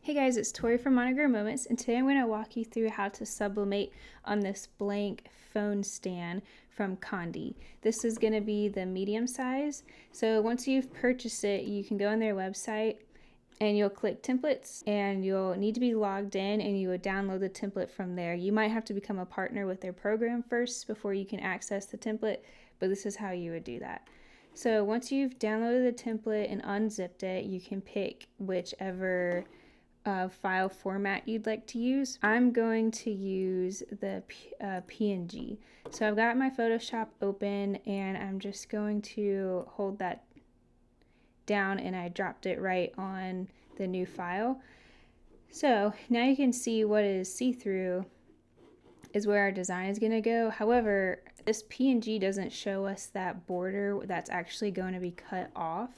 Hey guys, it's Tori from Monogram Moments, and today I'm going to walk you through how to sublimate on this blank phone stand from Condee. This is going to be the medium size. So once you've purchased it, you can go on their website and you'll click templates, and you'll need to be logged in, and you would download the template from there. You might have to become a partner with their program first before you can access the template, but this is how you would do that. So once you've downloaded the template and unzipped it, you can pick whichever file format you'd like to use. I'm going to use the PNG. So I've got my Photoshop open, and I'm just going to hold that down, and I dropped it right on the new file. So now you can see what is see-through is where our design is going to go. However, this PNG doesn't show us that border that's actually going to be cut off.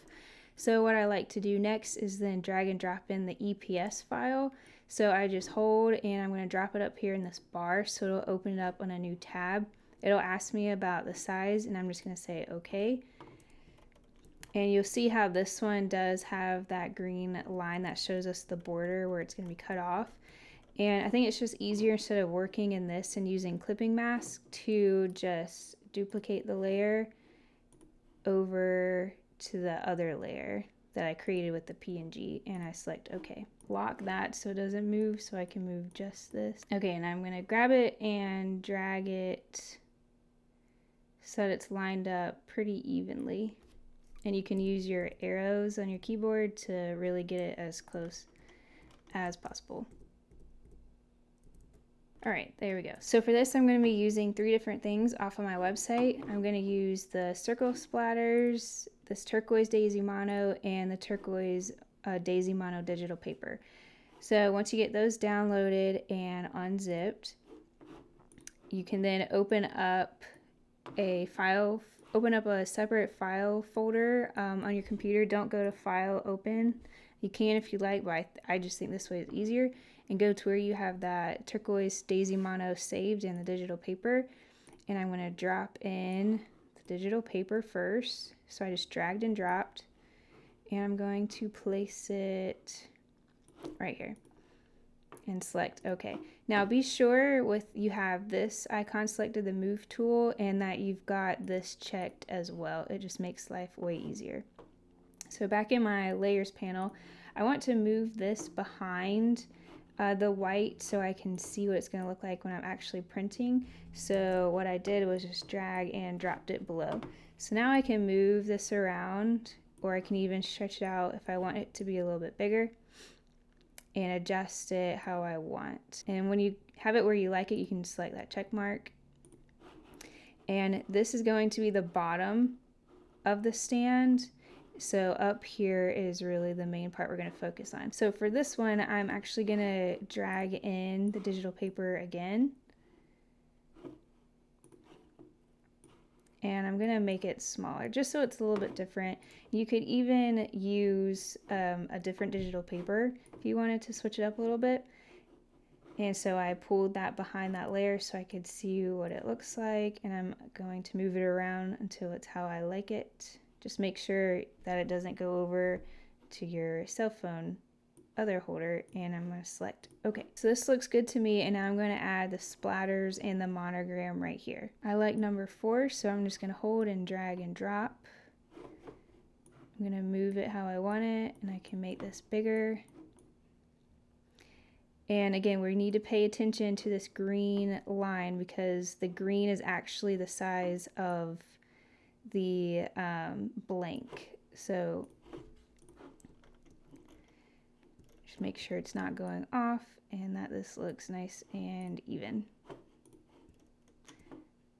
So what I like to do next is then drag and drop in the EPS file. So I just hold, and I'm going to drop it up here in this bar, so it'll open it up on a new tab. It'll ask me about the size, and I'm just going to say okay. And you'll see how this one does have that green line that shows us the border where it's going to be cut off. And I think it's just easier, instead of working in this and using clipping mask, to just duplicate the layer over to the other layer that I created with the PNG, and I select OK. Lock that so it doesn't move, so I can move just this. Okay, and I'm going to grab it and drag it so that it's lined up pretty evenly. And you can use your arrows on your keyboard to really get it as close as possible. All right, there we go. So for this, I'm going to be using 3 different things off of my website. I'm going to use the circle splatters, this turquoise daisy mono, and the turquoise daisy mono digital paper. So once you get those downloaded and unzipped, you can then open up a separate file folder on your computer. Don't go to File, Open. You can if you like, but I just think this way is easier. And go to where you have that turquoise daisy mono saved in the digital paper. And I'm going to drop in the digital paper first. So I just dragged and dropped. And I'm going to place it right here and select OK. Now be sure you have this icon selected, the move tool, and that you've got this checked as well. It just makes life way easier. So back in my layers panel, I want to move this behind the white so I can see what it's going to look like when I'm actually printing. So what I did was just drag and dropped it below. So now I can move this around, or I can even stretch it out if I want it to be a little bit bigger, and adjust it how I want. And when you have it where you like it, you can select that check mark. And this is going to be the bottom of the stand. So up here is really the main part we're going to focus on. So for this one, I'm actually going to drag in the digital paper again. And I'm going to make it smaller, just so it's a little bit different. You could even use a different digital paper if you wanted to switch it up a little bit. And so I pulled that behind that layer so I could see what it looks like. And I'm going to move it around until it's how I like it. Just make sure that it doesn't go over to your cell phone other holder, and I'm going to select OK. So this looks good to me, and now I'm going to add the splatters and the monogram right here. I like number 4, so I'm just going to hold and drag and drop. I'm going to move it how I want it, and I can make this bigger. And again, we need to pay attention to this green line, because the green is actually the size of the blank. So just make sure it's not going off, and that this looks nice and even.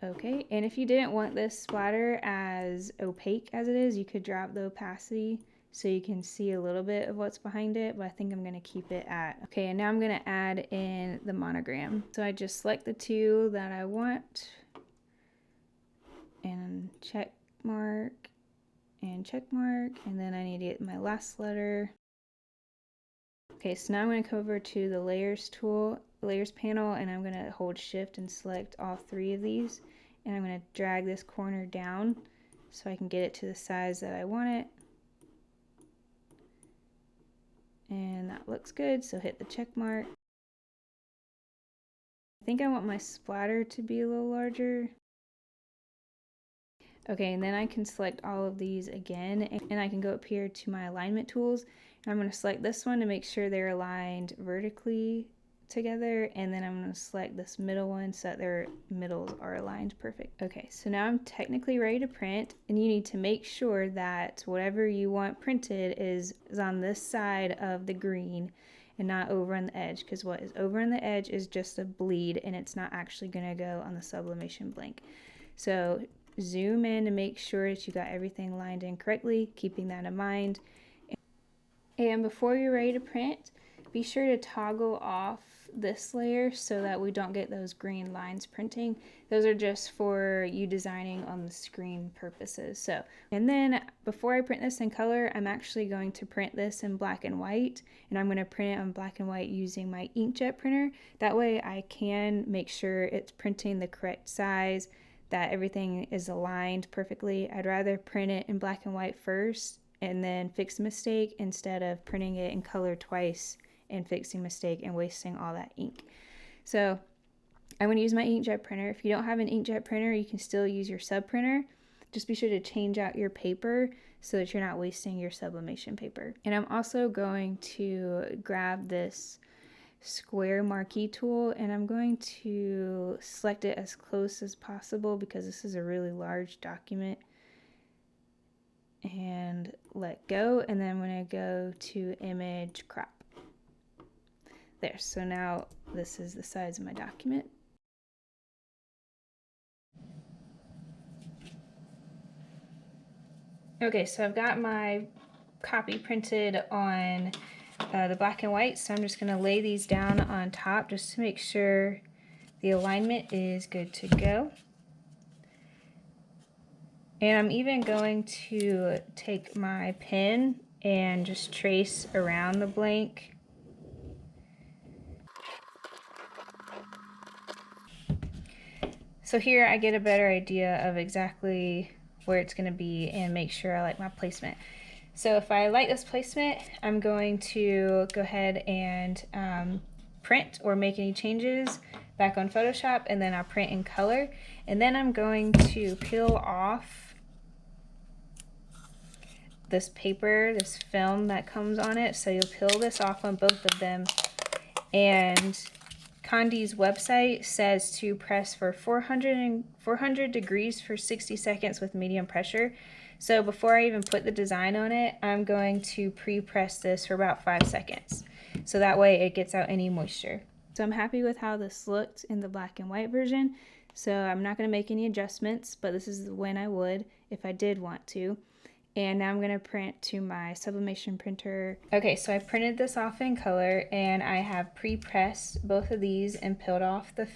Okay, and if you didn't want this splatter as opaque as it is, you could drop the opacity so you can see a little bit of what's behind it, but I think I'm going to keep it at. Okay, and now I'm going to add in the monogram. So I just select the 2 that I want, and check mark and check mark, and then I need to get my last letter. Okay, so now I'm going to come over to the layers tool, layers panel, and I'm going to hold shift and select all 3 of these, and I'm going to drag this corner down so I can get it to the size that I want it. And that looks good, so hit the check mark. I think I want my splatter to be a little larger. Okay, and then I can select all of these again, and I can go up here to my alignment tools, and I'm going to select this one to make sure they're aligned vertically together, and then I'm going to select this middle one so that their middles are aligned perfect. Okay, so now I'm technically ready to print, and you need to make sure that whatever you want printed is on this side of the green and not over on the edge, because what is over on the edge is just a bleed, and it's not actually going to go on the sublimation blank. So zoom in to make sure that you got everything lined in correctly, keeping that in mind. And before you're ready to print, be sure to toggle off this layer so that we don't get those green lines printing. Those are just for you designing on the screen purposes. So, and then before I print this in color, I'm actually going to print this in black and white, and I'm going to print it on black and white using my inkjet printer. That way I can make sure it's printing the correct size, that everything is aligned perfectly. I'd rather print it in black and white first and then fix the mistake instead of printing it in color twice and fixing a mistake and wasting all that ink. So I'm going to use my inkjet printer. If you don't have an inkjet printer, you can still use your sub printer. Just be sure to change out your paper so that you're not wasting your sublimation paper. And I'm also going to grab this square marquee tool, and I'm going to select it as close as possible because this is a really large document, and let go, and then I'm going to go to image crop. There, so now this is the size of my document. Okay, so I've got my copy printed on the black and white, so I'm just going to lay these down on top just to make sure the alignment is good to go. And I'm even going to take my pen and just trace around the blank. So here I get a better idea of exactly where it's going to be and make sure I like my placement. So if I like this placement, I'm going to go ahead and print or make any changes back on Photoshop, and then I'll print in color. And then I'm going to peel off this paper, this film that comes on it. So you'll peel this off on both of them. And Condee's website says to press for 400 degrees for 60 seconds with medium pressure. So before I even put the design on it, I'm going to pre-press this for about 5 seconds. So that way it gets out any moisture. So I'm happy with how this looked in the black and white version. So I'm not going to make any adjustments, but this is when I would if I did want to. And now I'm going to print to my sublimation printer. Okay, so I printed this off in color, and I have pre-pressed both of these and peeled off the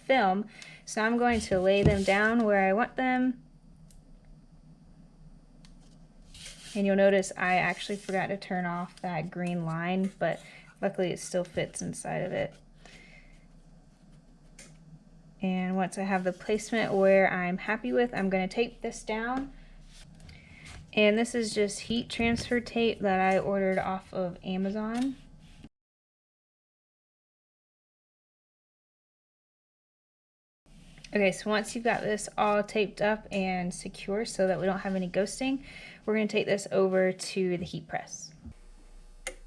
film. So I'm going to lay them down where I want them. And you'll notice I actually forgot to turn off that green line, but luckily it still fits inside of it. And once I have the placement where I'm happy with, I'm going to tape this down. And this is just heat transfer tape that I ordered off of Amazon. Okay, so once you've got this all taped up and secure so that we don't have any ghosting, we're going to take this over to the heat press.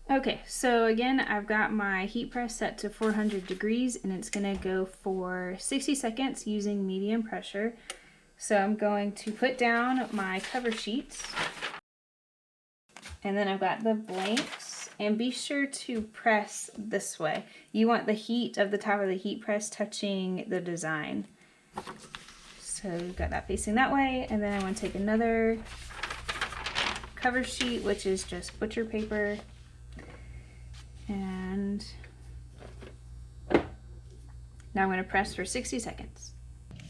Okay, so again, I've got my heat press set to 400 degrees, and it's going to go for 60 seconds using medium pressure. So I'm going to put down my cover sheets, and then I've got the blanks, and be sure to press this way. You want the heat of the top of the heat press touching the design. So you've got that facing that way, and then I want to take another cover sheet, which is just butcher paper, and now I'm going to press for 60 seconds.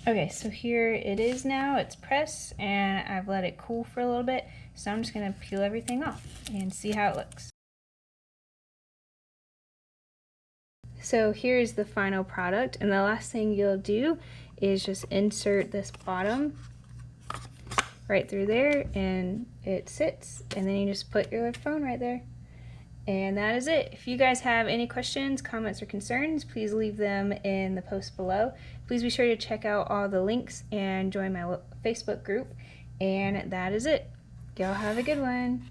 Okay, so here it is now, it's pressed, and I've let it cool for a little bit, so I'm just going to peel everything off and see how it looks. So here's the final product, and the last thing you'll do is just insert this bottom right through there, and it sits, and then you just put your phone right there. And that is it. If you guys have any questions, comments, or concerns, please leave them in the post below. Please be sure to check out all the links and join my Facebook group. And that is it. Y'all have a good one.